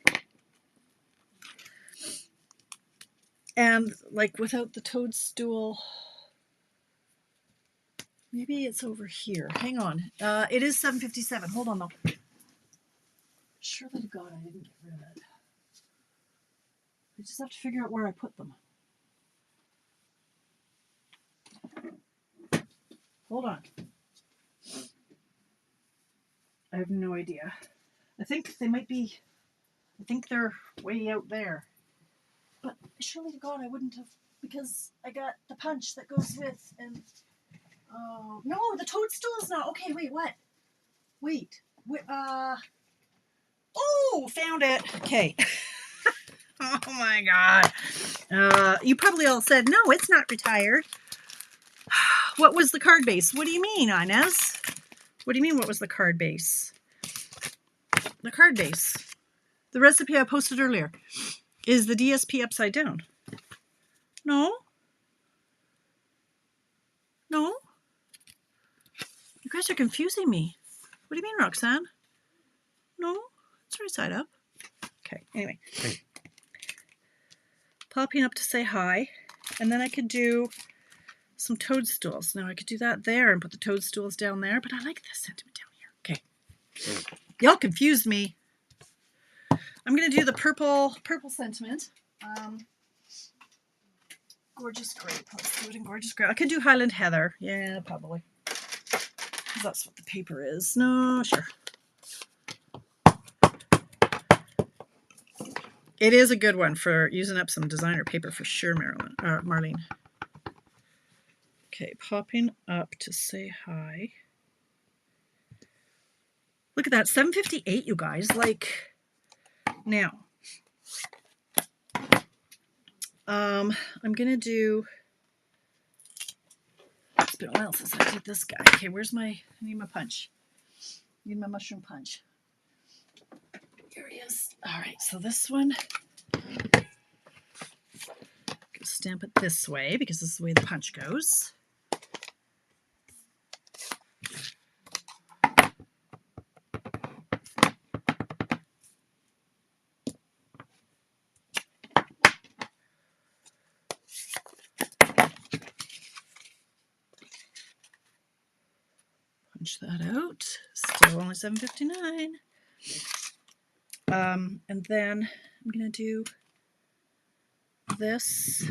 And like without the toadstool, maybe it's over here. Hang on. It is 7:57. Hold on though. Surely to God I didn't get rid of it. I just have to figure out where I put them. Hold on. I have no idea. I think they might be, I think they're way out there. But surely to God I wouldn't have, because I got the punch that goes with, and oh no, the toadstool is not. Okay, wait, what? Wait. Oh, found it. Okay. Oh my God. You probably all said, no, it's not retired. What was the card base? What do you mean, Inez? What do you mean, what was the card base? The card base. The recipe I posted earlier. Is the DSP upside down? No? No? You guys are confusing me. What do you mean, Roxanne? No? It's right side up. Okay, anyway. Popping up to say hi. And then I could do some toadstools. Now I could do that there and put the toadstools down there, but I like this sentiment down here. Okay. Y'all confused me. I'm going to do the purple sentiment. Gorgeous grape. Let's do it in gorgeous grape. I could do Highland Heather. Yeah, probably. Because that's what the paper is. No, sure. It is a good one for using up some designer paper for sure, Marlene. Okay, popping up to say hi. Look at that, 7:58, you guys. Like, now, I'm gonna do. It's been a while since I did this guy. Okay, where's my? I need my punch. I need my mushroom punch. Here he is. All right, so this one. Stamp it this way because this is the way the punch goes. Punch that out. Still only 7:59. And then I'm gonna do this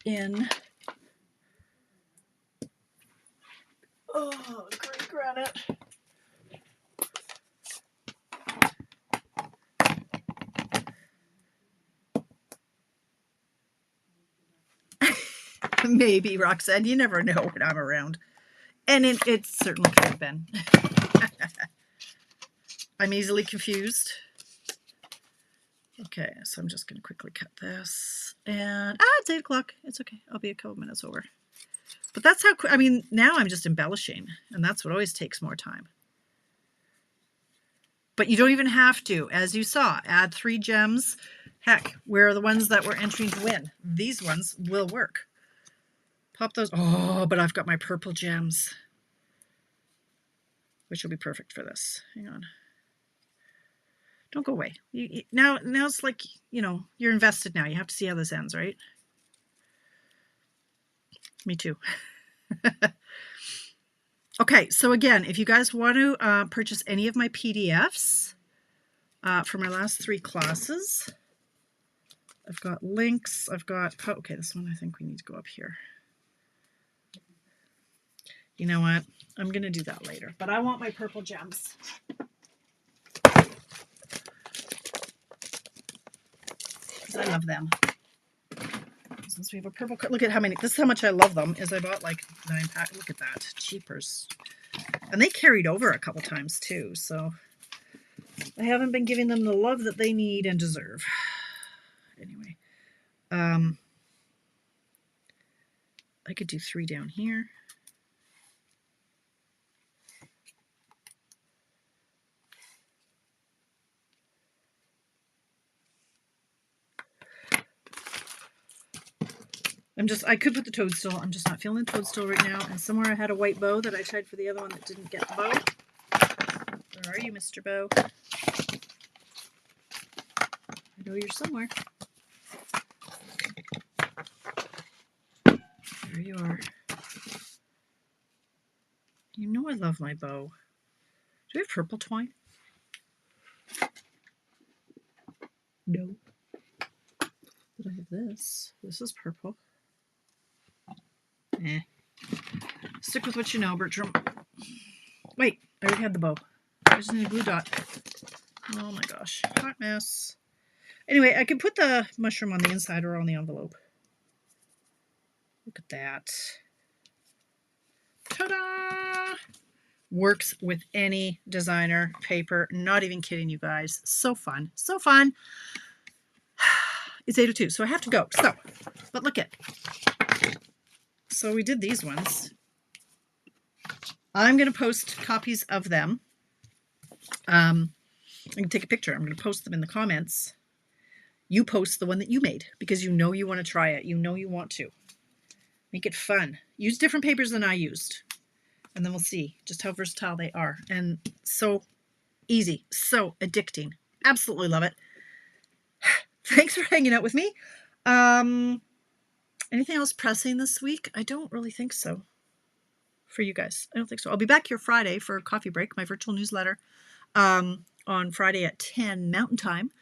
in gray granite. Maybe, Roxanne. You never know when I'm around. And it certainly could have been. I'm easily confused. Okay, so I'm just going to quickly cut this. And, it's 8 o'clock. It's okay. I'll be a couple minutes over. But that's how, I mean, now I'm just embellishing, and that's what always takes more time. But you don't even have to, as you saw, add 3 gems. Heck, where are the ones that we're entering to win? These ones will work. Pop those. Oh, but I've got my purple gems, which will be perfect for this. Hang on. Don't go away. Now it's like, you know, you're invested now. You have to see how this ends, right? Me too. Okay, so again, if you guys want to purchase any of my PDFs for my last 3 classes, I've got links. I've got, okay, this one I think we need to go up here. You know what? I'm going to do that later, but I want my purple gems. Because I love them. Since we have a purple, look at how many, this is how much I love them, is I bought like 9 packs. Look at that, cheapers. And they carried over a couple times too, so I haven't been giving them the love that they need and deserve. Anyway, I could do 3 down here. I could put the toadstool. I'm just not feeling the toadstool right now. And somewhere I had a white bow that I tried for the other one that didn't get the bow. Where are you, Mr. Bow? I know you're somewhere. There you are. You know I love my bow. Do we have purple twine? No. But I have this. This is purple. Stick with what you know, Bertram. Wait, I already had the bow. I just need a glue dot. Oh my gosh, hot mess. Anyway, I can put the mushroom on the inside or on the envelope. Look at that. Ta-da! Works with any designer paper. Not even kidding you guys. So fun. So fun. It's 8:02, so I have to go. So, but look at. So we did these ones. I'm going to post copies of them. I can take a picture. I'm going to post them in the comments. You post the one that you made because you know you want to try it. You know you want to. Make it fun. Use different papers than I used. And then we'll see just how versatile they are. And so easy. So addicting. Absolutely love it. Thanks for hanging out with me. Anything else pressing this week? I don't really think so. For you guys. I don't think so. I'll be back here Friday for Coffee Break, my virtual newsletter, on Friday at 10 Mountain Time.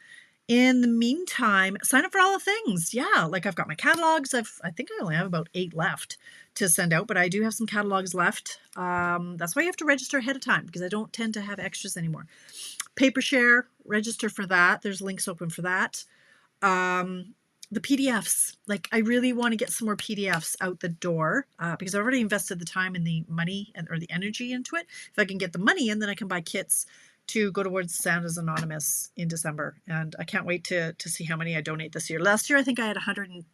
In the meantime, sign up for all the things. Yeah, like I've got my catalogs. I think I only have about 8 left to send out, but I do have some catalogs left. That's why you have to register ahead of time because I don't tend to have extras anymore. Papershare, register for that. There's links open for that. The PDFs, like I really want to get some more PDFs out the door because I've already invested the time and the money or the energy into it. If I can get the money in, then I can buy kits to go towards Santa's Anonymous in December. And I can't wait to see how many I donate this year. Last year, I think I had 100.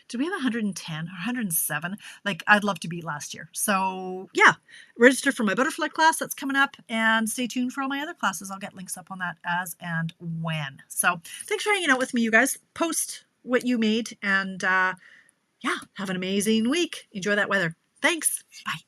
Did we have 110 or 107? Like I'd love to beat last year. So yeah, register for my butterfly class that's coming up and stay tuned for all my other classes. I'll get links up on that as and when. So thanks for hanging out with me, you guys. Post what you made and yeah, have an amazing week. Enjoy that weather. Thanks. Bye.